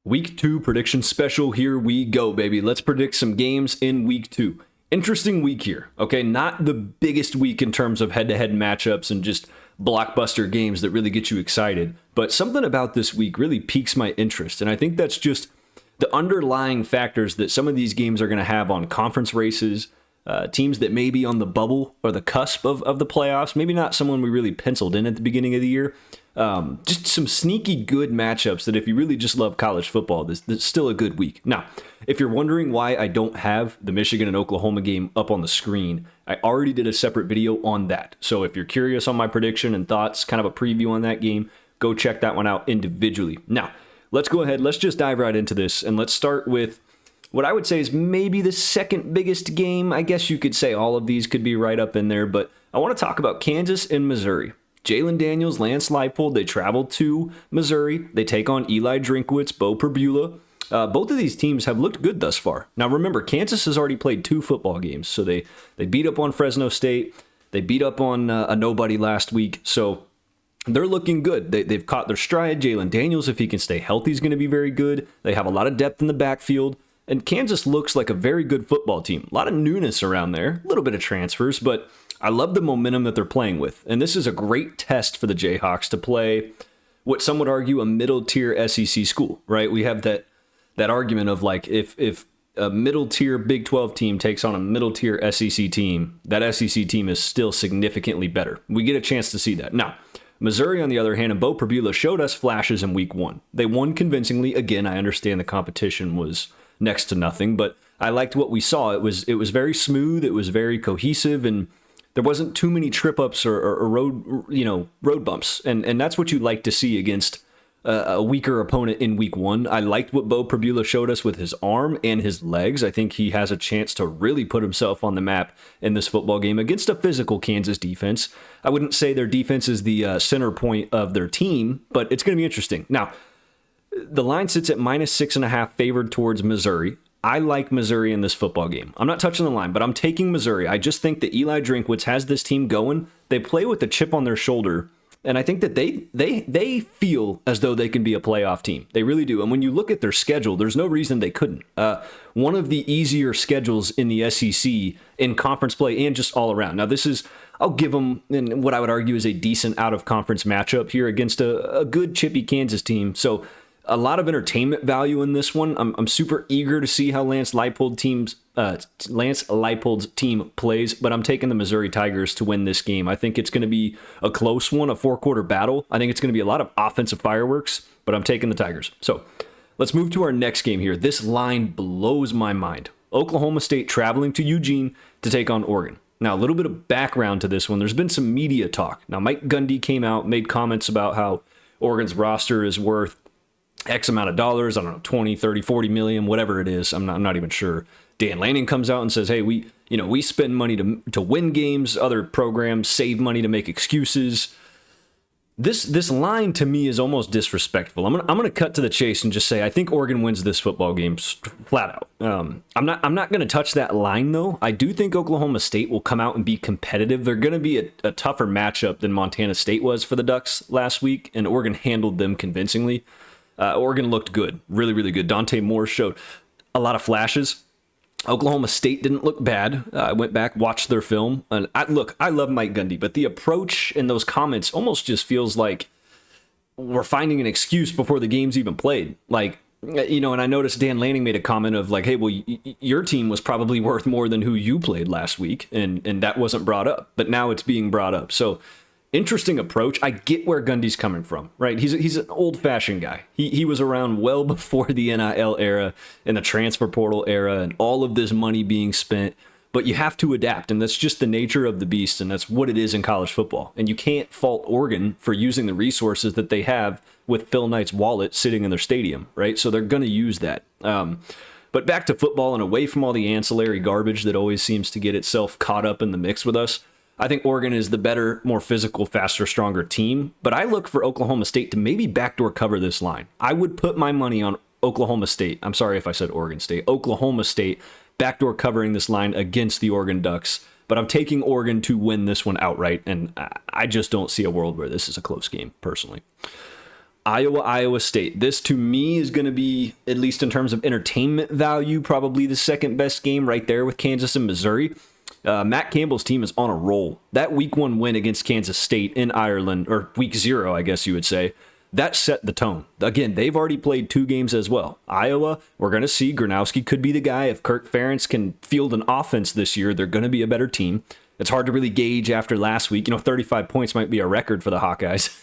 Week 2 prediction special. Here we go, baby. Let's predict some games in week 2. Interesting week here, okay? Not the biggest week in terms of head-to-head matchups and just blockbuster games that really get you excited, but something about this week really piques my interest, and I think that's just the underlying factors that some of these games are going to have on conference races, teams that may be on the bubble or the cusp of the playoffs, maybe not someone we really penciled in at the beginning of the year. Just some sneaky good matchups that if you really just love college football, this is still a good week. Now, if you're wondering why I don't have the Michigan and Oklahoma game up on the screen, I already did a separate video on that. So if you're curious on my prediction and thoughts, kind of a preview on that game, go check that one out individually. Now, let's go ahead. Let's just dive right into this, and let's start with what I would say is maybe the second biggest game. I guess you could say all of these could be right up in there, but I want to talk about Kansas and Missouri. Jalen Daniels, Lance Leipold, they travel to Missouri. They take on Eli Drinkwitz, Bo Perbula. Both of these teams have looked good thus far. Now remember, Kansas has already played 2 football games, so they beat up on Fresno State. They beat up on a nobody last week, so they're looking good. They've caught their stride. Jalen Daniels, if he can stay healthy, is going to be very good. They have a lot of depth in the backfield. And Kansas looks like a very good football team. A lot of newness around there, a little bit of transfers, but I love the momentum that they're playing with. And this is a great test for the Jayhawks to play what some would argue a middle-tier SEC school, right? We have that argument of like if a middle-tier Big 12 team takes on a middle-tier SEC team, that SEC team is still significantly better. We get a chance to see that. Now, Missouri, on the other hand, and Bo Perbula showed us flashes in week 1. They won convincingly. Again, I understand the competition was next to nothing, but I liked what we saw. It was very smooth, it was very cohesive, and there wasn't too many trip ups or road bumps, and that's what you like to see against a weaker opponent in week 1. I liked what Bo Perbula showed us with his arm and his legs. I think he has a chance to really put himself on the map in this football game against a physical Kansas defense. I wouldn't say their defense is the center point of their team, but it's going to be interesting. Now, the line sits at -6.5 favored towards Missouri. I like Missouri in this football game. I'm not touching the line, but I'm taking Missouri. I just think that Eli Drinkwitz has this team going. They play with a chip on their shoulder, and I think that they feel as though they can be a playoff team. They really do. And when you look at their schedule, there's no reason they couldn't. One of the easier schedules in the SEC in conference play and just all around. Now, this is, I'll give them what I would argue is a decent out-of-conference matchup here against a good chippy Kansas team. So a lot of entertainment value in this one. I'm super eager to see how Lance Leipold's team plays, but I'm taking the Missouri Tigers to win this game. I think it's going to be a close one, a 4-quarter battle. I think it's going to be a lot of offensive fireworks, but I'm taking the Tigers. So let's move to our next game here. This line blows my mind. Oklahoma State traveling to Eugene to take on Oregon. Now, a little bit of background to this one. There's been some media talk. Now, Mike Gundy came out, made comments about how Oregon's roster is worth X amount of dollars, I don't know, 20, 30, 40 million, whatever it is. I'm not even sure. Dan Lanning comes out and says, hey, we spend money to win games. Other programs save money to make excuses. This line to me is almost disrespectful. I'm gonna cut to the chase and just say I think Oregon wins this football game flat out. I'm not gonna touch that line though. I do think Oklahoma State will come out and be competitive. They're gonna be a tougher matchup than Montana State was for the Ducks last week, and Oregon handled them convincingly. Oregon looked good, really, really good. Dante Moore showed a lot of flashes. Oklahoma State didn't look bad. I went back, watched their film. And I love Mike Gundy, but the approach in those comments almost just feels like we're finding an excuse before the game's even played. Like, and I noticed Dan Lanning made a comment of like, hey, well, your team was probably worth more than who you played last week, and that wasn't brought up. But now it's being brought up. So interesting approach. I get where Gundy's coming from, right? He's an old-fashioned guy. He was around well before the NIL era and the transfer portal era and all of this money being spent. But you have to adapt, and that's just the nature of the beast, and that's what it is in college football. And you can't fault Oregon for using the resources that they have with Phil Knight's wallet sitting in their stadium, right? So they're going to use that. But back to football and away from all the ancillary garbage that always seems to get itself caught up in the mix with us. I think Oregon is the better, more physical, faster, stronger team, but I look for Oklahoma State to maybe backdoor cover this line. I would put my money on Oklahoma State. I'm sorry if I said Oregon State. Oklahoma State backdoor covering this line against the Oregon Ducks, but I'm taking Oregon to win this one outright, and I just don't see a world where this is a close game, personally. Iowa State. This to me is going to be, at least in terms of entertainment value, probably the second best game right there with Kansas and Missouri. Matt Campbell's team is on a roll. That week 1 win against Kansas State in Ireland, or week 0, I guess you would say, that set the tone. Again, they've already played 2 games as well. Iowa, we're going to see Gronowski could be the guy. If Kirk Ferentz can field an offense this year, they're going to be a better team. It's hard to really gauge after last week. 35 points might be a record for the Hawkeyes.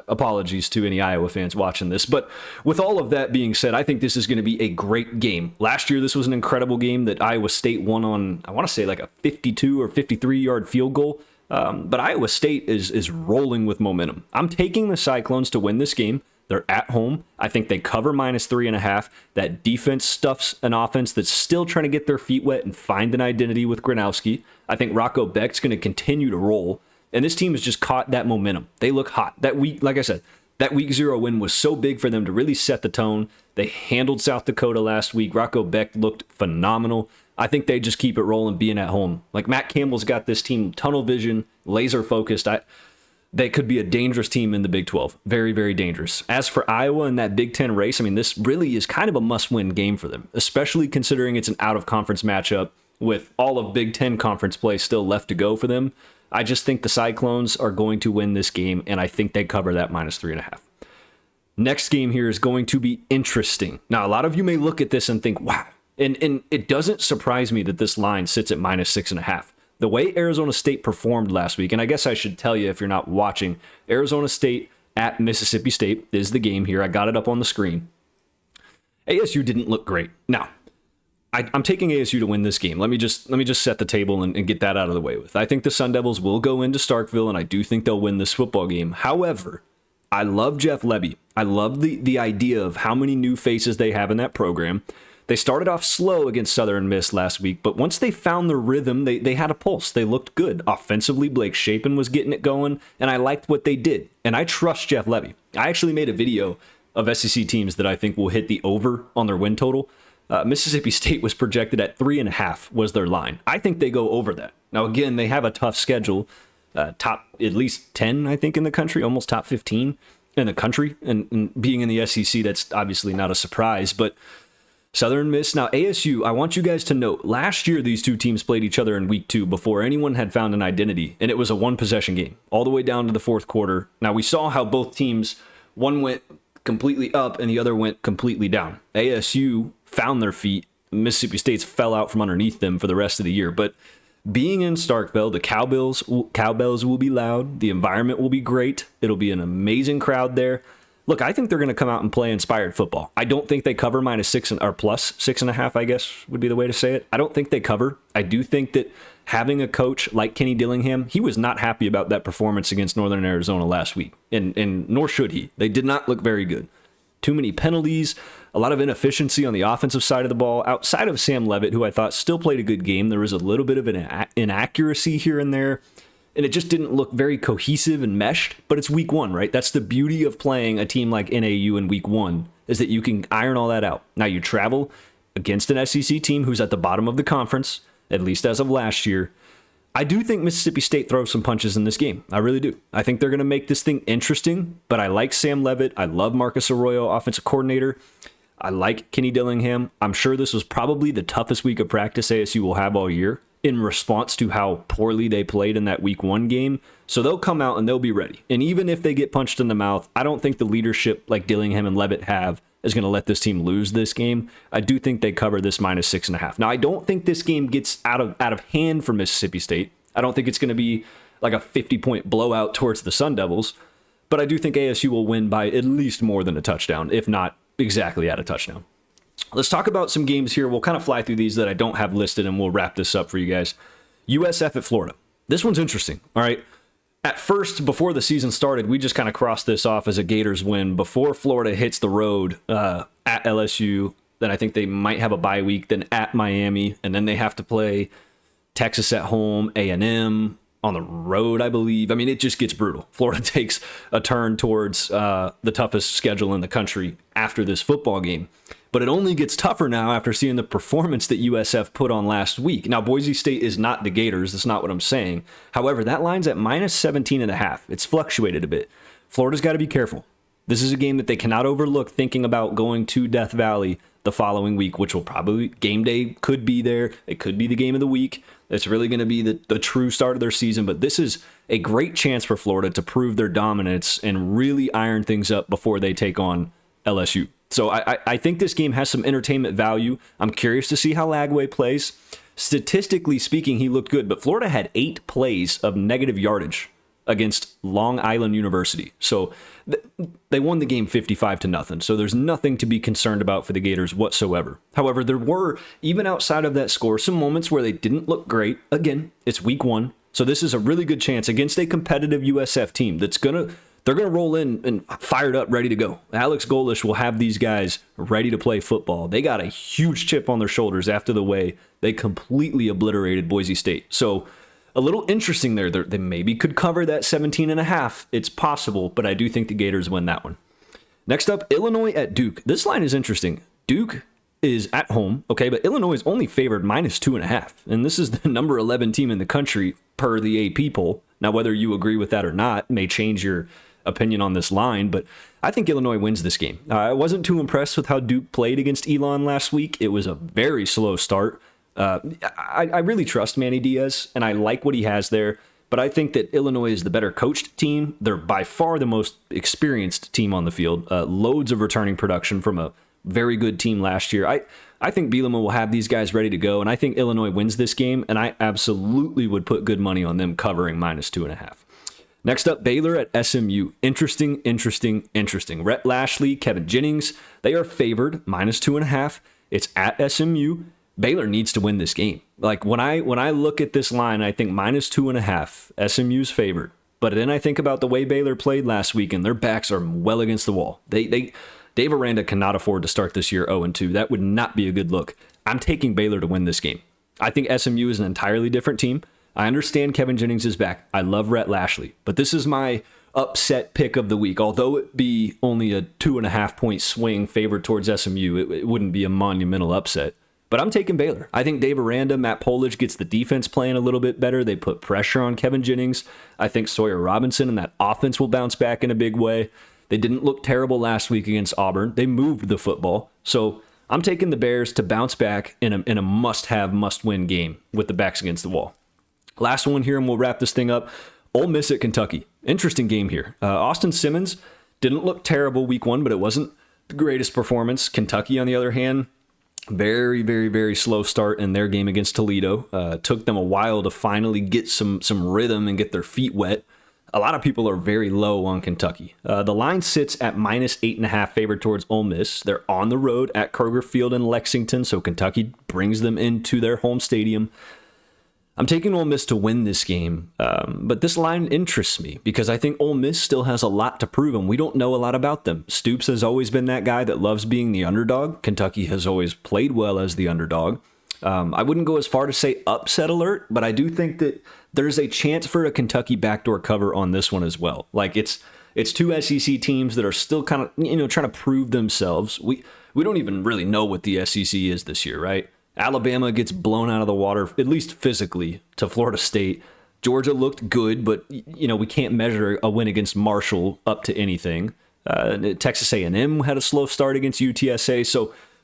Apologies to any Iowa fans watching this. But with all of that being said, I think this is going to be a great game. Last year, this was an incredible game that Iowa State won on, I want to say like a 52 or 53-yard field goal. But Iowa State is rolling with momentum. I'm taking the Cyclones to win this game. They're at home. I think they cover -3.5. That defense stuffs an offense that's still trying to get their feet wet and find an identity with Gronowski. I think Rocco Beck's going to continue to roll. And this team has just caught that momentum. They look hot. That week, like I said, that week 0 win was so big for them to really set the tone. They handled South Dakota last week. Rocco Beck looked phenomenal. I think they just keep it rolling being at home. Like Matt Campbell's got this team tunnel vision, laser focused. They could be a dangerous team in the Big 12. Very, very dangerous. As for Iowa and that Big 10 race, I mean, this really is kind of a must-win game for them, especially considering it's an out-of-conference matchup with all of Big 10 conference play still left to go for them. I just think the Cyclones are going to win this game, and I think they cover that -3.5. Next game here is going to be interesting. Now, a lot of you may look at this and think, wow. And it doesn't surprise me that this line sits at -6.5. The way Arizona State performed last week, and I guess I should tell you if you're not watching, Arizona State at Mississippi State is the game here. I got it up on the screen. ASU didn't look great. Now, I'm taking ASU to win this game. Let me just set the table and get that out of the way with. I think the Sun Devils will go into Starkville, and I do think they'll win this football game. However, I love Jeff Lebby. I love the idea of how many new faces they have in that program. They started off slow against Southern Miss last week, but once they found the rhythm, they had a pulse. They looked good. Offensively, Blake Shapen was getting it going, and I liked what they did. And I trust Jeff Lebby. I actually made a video of SEC teams that I think will hit the over on their win total. Mississippi State was projected at 3.5 was their line. I think they go over that. Now, again, they have a tough schedule. Top at least 10, I think, in the country, almost top 15 in the country. And being in the SEC, that's obviously not a surprise, but Southern Miss. Now, ASU, I want you guys to note, last year these two teams played each other in week 2 before anyone had found an identity, and it was a one-possession game all the way down to the fourth quarter. Now, we saw how both teams, one went completely up and the other went completely down. ASU found their feet. Mississippi State's fell out from underneath them for the rest of the year. But being in Starkville, the cowbells will be loud. The environment will be great. It'll be an amazing crowd there. Look, I think they're going to come out and play inspired football. I don't think they cover -6 or +6.5, I guess would be the way to say it. I don't think they cover. I do think that having a coach like Kenny Dillingham, he was not happy about that performance against Northern Arizona last week, and nor should he. They did not look very good. Too many penalties, a lot of inefficiency on the offensive side of the ball. Outside of Sam Leavitt, who I thought still played a good game, there was a little bit of an inaccuracy here and there. And it just didn't look very cohesive and meshed, but it's week 1, right? That's the beauty of playing a team like NAU in week 1, is that you can iron all that out. Now you travel against an SEC team who's at the bottom of the conference, at least as of last year. I do think Mississippi State throws some punches in this game. I really do. I think they're going to make this thing interesting, but I like Sam Leavitt. I love Marcus Arroyo, offensive coordinator. I like Kenny Dillingham. I'm sure this was probably the toughest week of practice ASU will have all year, in response to how poorly they played in that week 1 game. So they'll come out and they'll be ready. And even if they get punched in the mouth, I don't think the leadership like Dillingham and Leavitt have is going to let this team lose this game. I do think they cover this -6.5. Now, I don't think this game gets out of hand for Mississippi State. I don't think it's going to be like a 50-point blowout towards the Sun Devils, but I do think ASU will win by at least more than a touchdown, if not exactly at a touchdown. Let's talk about some games here. We'll kind of fly through these that I don't have listed, and we'll wrap this up for you guys. USF at Florida. This one's interesting, all right? At first, before the season started, we just kind of crossed this off as a Gators win. Before Florida hits the road at LSU, then I think they might have a bye week, then at Miami, and then they have to play Texas at home, A&M on the road, I believe. I mean, it just gets brutal. Florida takes a turn towards the toughest schedule in the country after this football game. But it only gets tougher now after seeing the performance that USF put on last week. Now, Boise State is not the Gators. That's not what I'm saying. However, that line's at -17.5. It's fluctuated a bit. Florida's got to be careful. This is a game that they cannot overlook, thinking about going to Death Valley the following week, which will probably, game day could be there. It could be the game of the week. It's really going to be the true start of their season. But this is a great chance for Florida to prove their dominance and really iron things up before they take on LSU. So I think this game has some entertainment value. I'm curious to see how Lagway plays. Statistically speaking, he looked good, but Florida had 8 plays of negative yardage against Long Island University. So they won the game 55-0. So there's nothing to be concerned about for the Gators whatsoever. However, there were, even outside of that score, some moments where they didn't look great. Again, it's week 1. So this is a really good chance against a competitive USF team that's they're going to roll in and fired up, ready to go. Alex Golish will have these guys ready to play football. They got a huge chip on their shoulders after the way they completely obliterated Boise State. So a little interesting there. They maybe could cover that 17.5. It's possible, but I do think the Gators win that one. Next up, Illinois at Duke. This line is interesting. Duke is at home, okay, but Illinois is only favored -2.5. And this is the number 11 team in the country per the AP poll. Now, whether you agree with that or not may change your opinion on this line, but I think Illinois wins this game. I wasn't too impressed with how Duke played against Elon last week. It was a very slow start. I really trust Manny Diaz, and I like what he has there, but I think that Illinois is the better coached team. They're by far the most experienced team on the field. Loads of returning production from a very good team last year. I think Bielema will have these guys ready to go, and I think Illinois wins this game, and I absolutely would put good money on them covering -2.5. Next up, Baylor at SMU. Interesting. Rhett Lashley, Kevin Jennings, they are favored -2.5. It's at SMU. Baylor needs to win this game. Like when I look at this line, I think -2.5. SMU's favored. But then I think about the way Baylor played last week, and their backs are well against the wall. Dave Aranda cannot afford to start this year 0-2. That would not be a good look. I'm taking Baylor to win this game. I think SMU is an entirely different team. I understand Kevin Jennings is back. I love Rhett Lashley. But this is my upset pick of the week. Although it be only a 2.5 point swing favored towards SMU, it wouldn't be a monumental upset. But I'm taking Baylor. I think Dave Aranda, Matt Polich gets the defense playing a little bit better. They put pressure on Kevin Jennings. I think Sawyer Robinson and that offense will bounce back in a big way. They didn't look terrible last week against Auburn. They moved the football. So I'm taking the Bears to bounce back in a must-have, must-win game with the backs against the wall. Last one here, and we'll wrap this thing up. Ole Miss at Kentucky. Interesting game here. Austin Simmons didn't look terrible week 1, but it wasn't the greatest performance. Kentucky, on the other hand, very, very, very slow start in their game against Toledo. Took them a while to finally get some rhythm and get their feet wet. A lot of people are very low on Kentucky. The line sits at -8.5 favored towards Ole Miss. They're on the road at Kroger Field in Lexington, so Kentucky brings them into their home stadium. I'm taking Ole Miss to win this game, but this line interests me because I think Ole Miss still has a lot to prove, and we don't know a lot about them. Stoops has always been that guy that loves being the underdog. Kentucky has always played well as the underdog. I wouldn't go as far to say upset alert, but I do think that there's a chance for a Kentucky backdoor cover on this one as well. Like it's two SEC teams that are still kind of trying to prove themselves. We don't even really know what the SEC is this year, right? Alabama gets blown out of the water, at least physically, to Florida State. Georgia looked good, but we can't measure a win against Marshall up to anything. Texas A&M had a slow start against UTSA,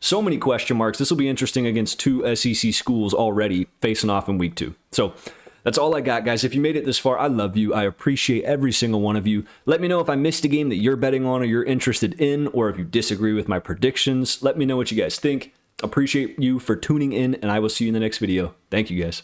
so many question marks. This will be interesting against two SEC schools already facing off in week 2. So that's all I got, guys. If you made it this far, I love you. I appreciate every single one of you. Let me know if I missed a game that you're betting on or you're interested in, or if you disagree with my predictions. Let me know what you guys think. Appreciate you for tuning in, and I will see you in the next video. Thank you, guys.